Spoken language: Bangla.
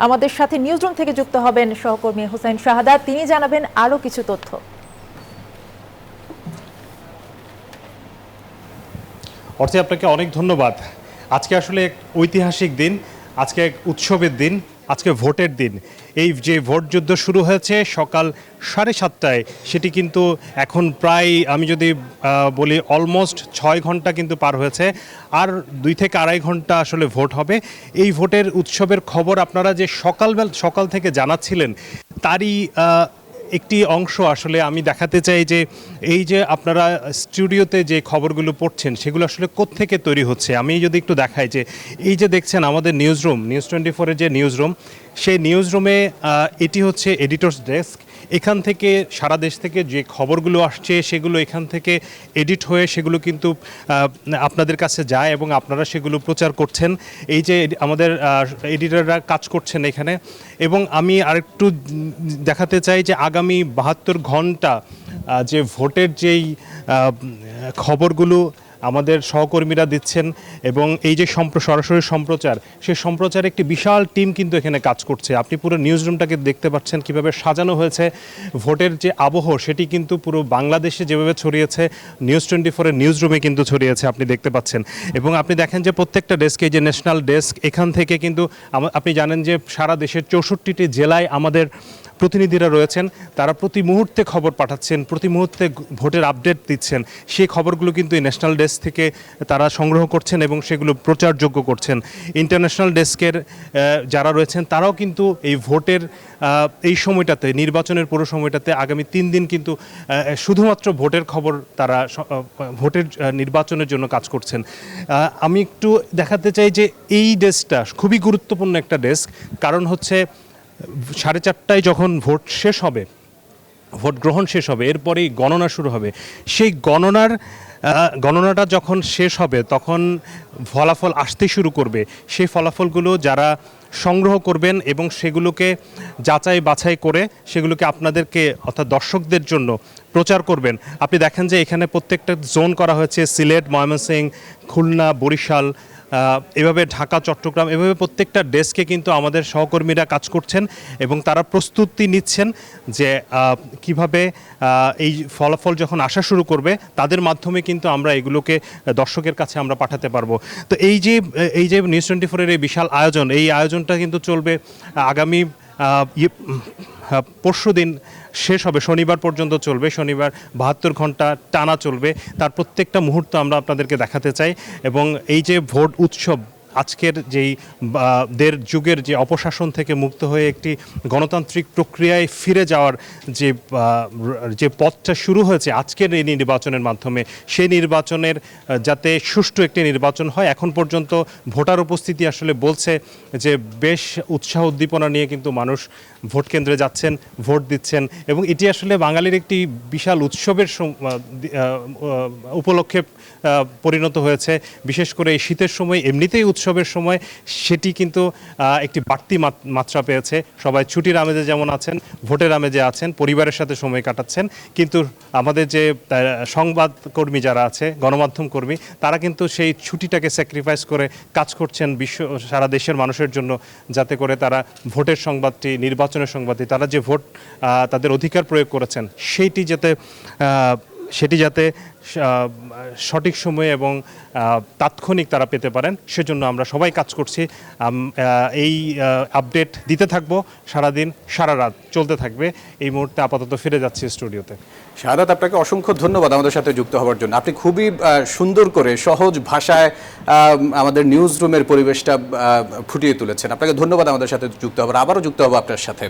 আমাদের সাথে নিউজরুম থেকে যুক্ত হবেন সহকর্মী হোসেন শাহাদাত, তিনি জানাবেন আরো কিছু তথ্য। অর্থে আপনাকে অনেক ধন্যবাদ। আজকে আসলে এক ঐতিহাসিক দিন, আজকে এক উৎসবের দিন, আজকে ভোটের দিন। এই যে ভোট যুদ্ধ শুরু হয়েছে সকাল 7:30টায়, সেটি কিন্তু এখন প্রায় আমি যদি বলি অলমোস্ট 6 ঘন্টা কিন্তু পার হয়েছে। আর 2 থেকে আড়াই ঘন্টা আসলে ভোট হবে। এই ভোটের উৎসবের খবর আপনারা যে সকাল থেকে জানাচ্ছিলেন, তারই একটি অংশ আসলে আমি দেখাতে চাই যে এই যে আপনারা স্টুডিওতে যে খবরগুলো পড়ছেন সেগুলো আসলে কোত্থেকে তৈরি হচ্ছে। আমি যদি একটু দেখাই যে এই যে দেখছেন আমাদের নিউজরুম, নিউজ 24-এর যে নিউজরুম, সেই নিউজরুমে এটি হচ্ছে এডিটরস ডেস্ক। এখান থেকে সারা দেশ থেকে যে খবরগুলো আসছে সেগুলো এখান থেকে এডিট হয়ে সেগুলো কিন্তু আপনাদের কাছে যায় এবং আপনারা সেগুলো প্রচার করছেন। এই যে আমাদের এডিটররা কাজ করছেন এখানে। এবং আমি আরেকটু দেখাতে চাই যে আগামী 72 ঘন্টা যে ভোটের যেই খবরগুলো আমাদের সহকর্মীরা দিচ্ছেন এবং এই যে সরাসরি সম্প্রচার, সেই সম্প্রচারে একটি বিশাল টিম কিন্তু এখানে কাজ করছে। আপনি পুরো নিউজরুমটাকে দেখতে পাচ্ছেন কিভাবে সাজানো হয়েছে। ভোটের যে আবহ সেটি কিন্তু পুরো বাংলাদেশে যেভাবে ছড়িয়েছে, নিউজ 24-এর নিউজরুমে কিন্তু ছড়িয়েছে, আপনি দেখতে পাচ্ছেন। এবং আপনি দেখেন যে প্রত্যেকটা ডেস্ক, এই যে ন্যাশনাল ডেস্ক, এখান থেকে কিন্তু আপনি জানেন যে সারা দেশের 64টি জেলায় আমাদের প্রতিনিধিরা রয়েছেন। তারা প্রতি মুহূর্তে খবর পাঠাচ্ছেন, প্রতি মুহূর্তে ভোটের আপডেট দিচ্ছেন। সেই খবরগুলো কিন্তু এই ন্যাশনাল ডেস্ক থেকে তারা সংগ্রহ করছেন এবং সেগুলো প্রচারযোগ্য করছেন। ইন্টারন্যাশনাল ডেস্কের যারা রয়েছেন তারাও কিন্তু এই ভোটের এই সময়টাতে, নির্বাচনের পুরো সময়টাতে আগামী 3 দিন কিন্তু শুধুমাত্র ভোটের খবর তারা ভোটের নির্বাচনের জন্য কাজ করছেন। আমি একটু দেখাতে চাই যে এই ডেস্কটা খুবই গুরুত্বপূর্ণ একটা ডেস্ক। কারণ হচ্ছে 4:30টায় যখন ভোট শেষ হবে, ভোট গ্রহণ শেষ হবে, এরপরেই গণনা শুরু হবে। সেই গণনাটা যখন শেষ হবে তখন ফলাফল আসতে শুরু করবে। সেই ফলাফলগুলো যারা সংগ্রহ করবেন এবং সেগুলোকে যাচাই বাছাই করে সেগুলোকে আপনাদেরকে অর্থাৎ দর্শকদের জন্য প্রচার করবেন। আপনি দেখেন যে এখানে প্রত্যেকটা জোন করা হয়েছে, সিলেট, ময়মনসিংহ, খুলনা, বরিশাল, এভাবে ঢাকা, চট্টগ্রাম, এভাবে প্রত্যেকটা ডেস্কে কিন্তু আমাদের সহকর্মীরা কাজ করছেন এবং তারা প্রস্তুতি নিচ্ছেন যে কিভাবে এই ফলাফল যখন আসা শুরু করবে তাদের মাধ্যমে কিন্তু আমরা এগুলোকে দর্শকের কাছে আমরা পাঠাতে পারবো। তো এই যে নিউজ 24-এর এই বিশাল আয়োজন, এই আয়োজনটা কিন্তু চলবে আগামী পরশু দিন শেষ হবে, শনিবার পর্যন্ত চলবে। শনিবার 72 ঘন্টা টানা চলবে। তার প্রত্যেকটা মুহূর্ত আমরা আপনাদেরকে দেখাতে চাই। এবং এই যে ভোট উৎসব, আজকের যেই যুগের যে অপশাসন থেকে মুক্ত হয়ে একটি গণতান্ত্রিক প্রক্রিয়ায় ফিরে যাওয়ার যে পথটা শুরু হয়েছে আজকের এই নির্বাচনের মাধ্যমে, সেই নির্বাচনের যাতে সুষ্ঠু একটি নির্বাচন হয়, এখন পর্যন্ত ভোটার উপস্থিতি আসলে বলছে যে বেশ উৎসাহ উদ্দীপনা নিয়ে কিন্তু মানুষ ভোট কেন্দ্রে যাচ্ছেন, ভোট দিচ্ছেন। এবং এটি আসলে বাঙালির একটি বিশাল উৎসবের উপলক্ষে পরিণত হয়েছে। বিশেষ করে এই শীতের সময়, এমনিতেই উৎসবের সময়, সেটি কিন্তু একটি বাড়তি মাত্রা পেয়েছে। সবাই ছুটির আমেজে যেমন আছেন, ভোটের আমেজে আছেন, পরিবারের সাথে সময় কাটাচ্ছেন। কিন্তু আমাদের যে সংবাদকর্মী যারা আছে, গণমাধ্যম কর্মী, তারা কিন্তু সেই ছুটিটাকে স্যাক্রিফাইস করে কাজ করছেন সারা দেশের মানুষের জন্য, যাতে করে তারা ভোটের সংবাদটি, নির্বাচনের সংবাদটি, তারা যে ভোট তাদের অধিকার প্রয়োগ করেছেন সেটি যাতে সঠিক সময়ে এবং তাৎক্ষণিক তারা পেতে পারেন, সেজন্য আমরা সবাই কাজ করছি। এই আপডেট দিতে থাকবো সারাদিন, সারা রাত চলতে থাকবে। এই মুহূর্তে আপাতত ফিরে যাচ্ছি স্টুডিওতে। শাহাদাত, আপনাকে অসংখ্য ধন্যবাদ আমাদের সাথে যুক্ত হওয়ার জন্য। আপনি খুবই সুন্দর করে সহজ ভাষায় আমাদের নিউজ রুমের পরিবেশটা ফুটিয়ে তুলেছেন। আপনাকে ধন্যবাদ আমাদের সাথে যুক্ত হওয়ার। আবারও যুক্ত হবো আপনার সাথে।